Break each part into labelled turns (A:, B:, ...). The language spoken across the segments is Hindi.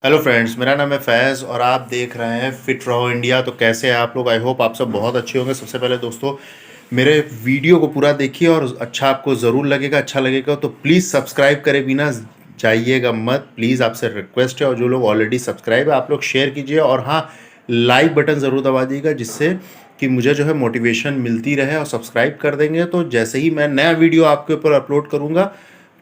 A: हेलो फ्रेंड्स, मेरा नाम है फैज़ और आप देख रहे हैं फिट रहो इंडिया। तो कैसे हैं आप लोग? आई होप आप सब बहुत अच्छे होंगे। सबसे पहले दोस्तों, मेरे वीडियो को पूरा देखिए और अच्छा आपको ज़रूर लगेगा। अच्छा लगेगा तो प्लीज़ सब्सक्राइब करे बिना जाइएगा मत। प्लीज़ आपसे रिक्वेस्ट है, और जो लोग ऑलरेडी सब्सक्राइब है आप लोग शेयर कीजिए, और हाँ, लाइक बटन ज़रूर दबा दीजिएगा, जिससे कि मुझे जो है मोटिवेशन मिलती रहे। और सब्सक्राइब कर देंगे तो जैसे ही मैं नया वीडियो आपके ऊपर अपलोड करूँगा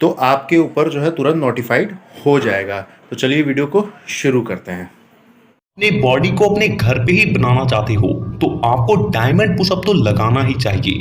A: तो आपके ऊपर जो है तुरंत नोटिफाइड हो जाएगा। तो चलिए वीडियो को शुरू करते हैं।
B: अपने बॉडी को अपने घर पे ही बनाना चाहते हो तो आपको डायमंड पुशअप तो लगाना ही चाहिए,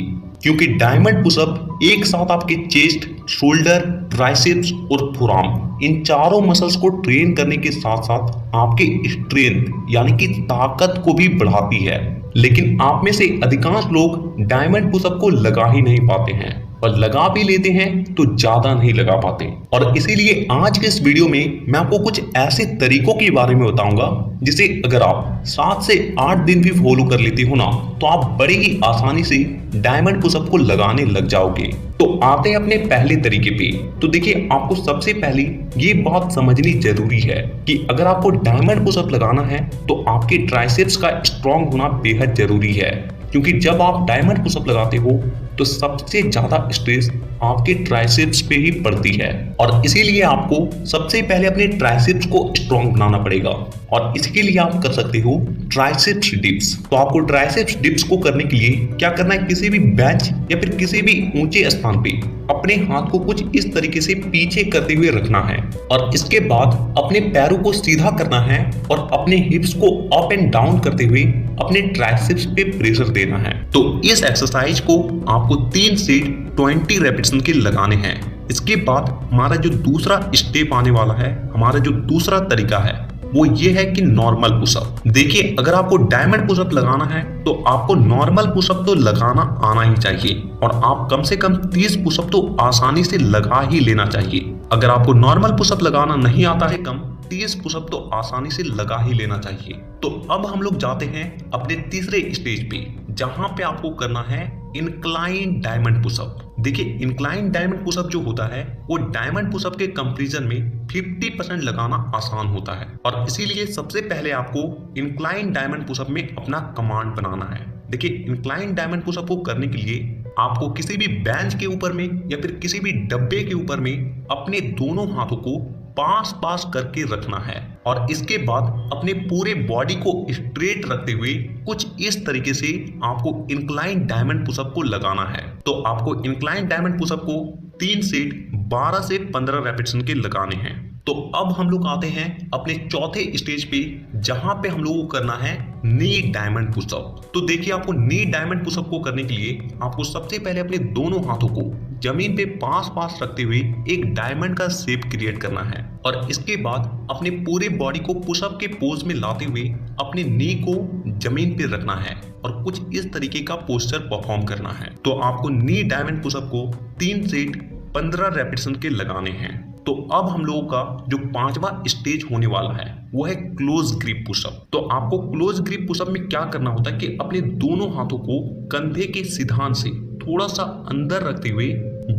B: क्योंकि डायमंड पुशअप एक साथ आपके चेस्ट, शोल्डर, ट्राइसेप्स और फोरआर्म इन चारों मसल्स को ट्रेन करने के साथ साथ आपके स्ट्रेंथ यानी कि ताकत को भी बढ़ाती है। लेकिन आप में से अधिकांश लोग डायमंड पुशअप को लगा ही नहीं पाते हैं, और लगा भी लेते हैं तो ज्यादा नहीं लगा पाते। और इसीलिए आज के इस वीडियो में मैं आपको कुछ ऐसे तरीकों के बारे में बताऊंगा जिसे अगर आप 7 से 8 दिन भी फॉलो कर लेते हो ना, तो आप बड़ी ही आसानी से डायमंड पुशअप को लगाने लग जाओगे। तो आते हैं अपने पहले तरीके पे। तो देखिए, आपको सबसे पहले ये बात समझनी जरूरी है कि अगर आपको डायमंड पुशअप लगाना है तो आपके ट्राइसेप्स का स्ट्रांग होना बेहद जरूरी है, क्योंकि जब आप डायमंड पुशअप लगाते हो तो सबसे ज्यादा स्ट्रेस आपके ट्राइसेप्स पे ही पड़ती है, और इसीलिए आपको सबसे पहले अपने ट्राइसेप्स को स्ट्रॉन्ग बनाना पड़ेगा। और इसके लिए आप कर सकते हो ट्राइसेप्स डिप्स। तो आपको ट्राइसेप्स डिप्स को करने के लिए क्या करना है, किसी भी बेंच या फिर किसी भी ऊंचे स्थान पे अपने हाथ को कुछ इस तरीके से पीछे करते हुए रखना है, और इसके बाद अपने पैरों को सीधा करना है और अपने हिप्स को अप एंड डाउन करते हुए अपने ट्राइसेप्स पे प्रेशर देना है। तो इस एक्सरसाइज को आपको 3 सेट 20 रेपिटेशन के लगाने हैं। इसके बाद हमारा जो दूसरा स्टेप आने वाला है, हमारा जो दूसरा तरीका है वो ये है कि नॉर्मल पुशअप। देखिए, अगर आपको डायमंड पुशअप लगाना है तो आपको नॉर्मल पुशअप तो लगाना आना ही चाहिए, और आप कम से कम 30 पुशअप तो आसानी से लगा ही लेना चाहिए। अगर आपको नॉर्मल पुशअप लगाना नहीं आता है, कम 30 पुशअप तो आसानी से लगा ही लेना चाहिए। तो अब हम लोग जाते हैं अपने तीसरे स्टेज पे, जहां पे आपको करना है इंक्लाइन डायमंड पुशअप। देखिए, इंक्लाइन डायमंड पुशअप जो होता है वो डायमंड पुशअप के कंपैरिजन में 50% लगाना आसान होता है, और इसीलिए सबसे पहले आपको इंक्लाइन डायमंड पुशअप में अपना कमांड बनाना है। देखिए, इंक्लाइन डायमंड पुशअप को करने के लिए आपको किसी भी बेंच के ऊपर में या फिर किसी भी डब्बे के ऊपर में अपने दोनों हाथों को पास पास करके रखना है, और इसके बाद अपने पूरे बॉडी को स्ट्रेट रखते हुए कुछ इस तरीके से आपको इंक्लाइन डायमंड पुशअप को लगाना है। तो आपको इंक्लाइन डायमंड पुशअप को 3 सेट 12 से 15 रेपिटेशन के लगाने हैं। तो अब हम लोग आते हैं अपने चौथे स्टेज पे, जहां पे हम लोगों को करना है नी डायमंड पुशअप। तो देखिए, आपको नी डायमंड पुशअप को करने के लिए आपको सबसे पहले अपने दोनों हाथों को जमीन पे पास पास रखते हुए एक डायमंड का शेप क्रिएट करना है, और इसके बाद अपने पूरे बॉडी को पुशअप के पोज में लाते हुए अपने नी को जमीन पे रखना है और कुछ इस तरीके का पोस्चर परफॉर्म करना है। तो आपको नी डायमंड पुशअप को 3 सेट 15 रेपिटेशन के लगाने हैं। तो अब हम लोगों का जो 5वां स्टेज होने वाला है वो है क्लोज ग्रिप पुशअप। तो आपको क्लोज ग्रिप पुशअप में क्या करना होता है कि अपने दोनों हाथों को कंधे के सिधान से थोड़ा सा अंदर रखते हुए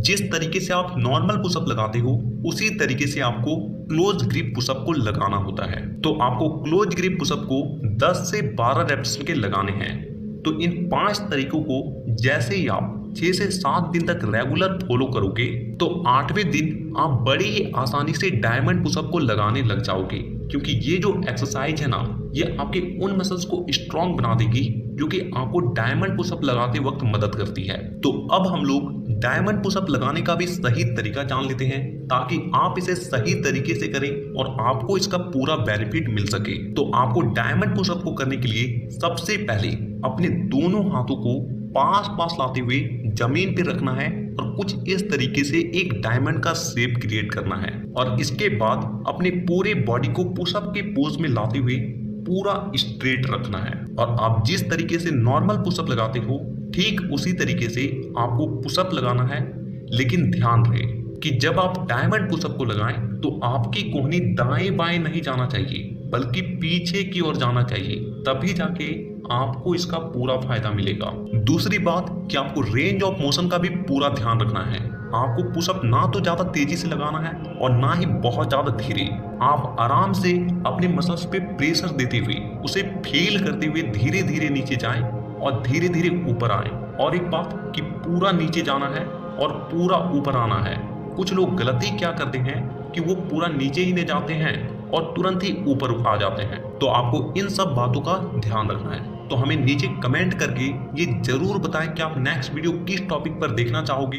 B: जिस तरीके से आप नॉर्मल पुशअप लगाते हो उसी तरीके से आपको क्लोज ग्रिप पुशअप को लगाना होता है। तो आपको क्लोज ग्रिप पुशअप को 10 से 12 रेपिटेशन के लगाने हैं। तो इन 5 तरीकों को जैसे ही आप 6 से 7 दिन तक रेगुलर फॉलो करोगे तो 8वें दिन आप बड़ी ही आसानी से डायमंड पुशअप को लगाने लग जाओगे, क्योंकि ये जो एक्सरसाइज है ना, ये आपके उन मसल्स को स्ट्रांग बना देगी जो कि आपको डायमंड पुशअप लगाते वक्त मदद करती है। तो अब हम लोग डायमंड पुशअप लगाने का भी सही तरीका जान लेते हैं, ताकि आप इसे सही तरीके से करें और आपको इसका पूरा बेनिफिट मिल सके। तो आपको डायमंड पुशअप को करने के लिए सबसे पहले अपने दोनों हाथों को पास पास लाते हुए जमीन पे रखना है और कुछ इस तरीके से एक डायमंड का शेप क्रिएट करना है, और इसके बाद अपने पूरे बॉडी को पुशअप के पोज में लाते हुए पूरा स्ट्रेट रखना है। और आप जिस तरीके से नॉर्मल पुशअप लगाते हो ठीक उसी तरीके से आपको पुशअप लगाना है। लेकिन ध्यान रहे कि जब आप डायमंड पुशअप को लगाएं तो आपकी कोहनी दाएं बाएं नहीं जाना चाहिए, बल्कि पीछे की ओर जाना चाहिए, तभी जाके आपको इसका पूरा फायदा मिलेगा। दूसरी बात कि आपको रेंज ऑफ मोशन का भी पूरा ध्यान रखना है। आपको पुशअप ना तो ज़्यादा तेजी से लगाना है और ना ही बहुत ज़्यादा धीरे। आप आराम से अपने मसल्स पे प्रेशर देते हुए, उसे फील करते हुए धीरे धीरे नीचे जाएं और धीरे धीरे ऊपर आएं। और एक बात कि पूरा नीचे जाना है और पूरा ऊपर आना है। कुछ लोग गलती क्या करते हैं कि वो पूरा नीचे ही नहीं जाते हैं और तुरंत ही ऊपर आ जाते हैं। तो आपको इन सब बातों का ध्यान रखना है। तो हमें नीचे कमेंट करके ये जरूर बताएं कि आप नेक्स्ट वीडियो किस टॉपिक पर देखना चाहोगे।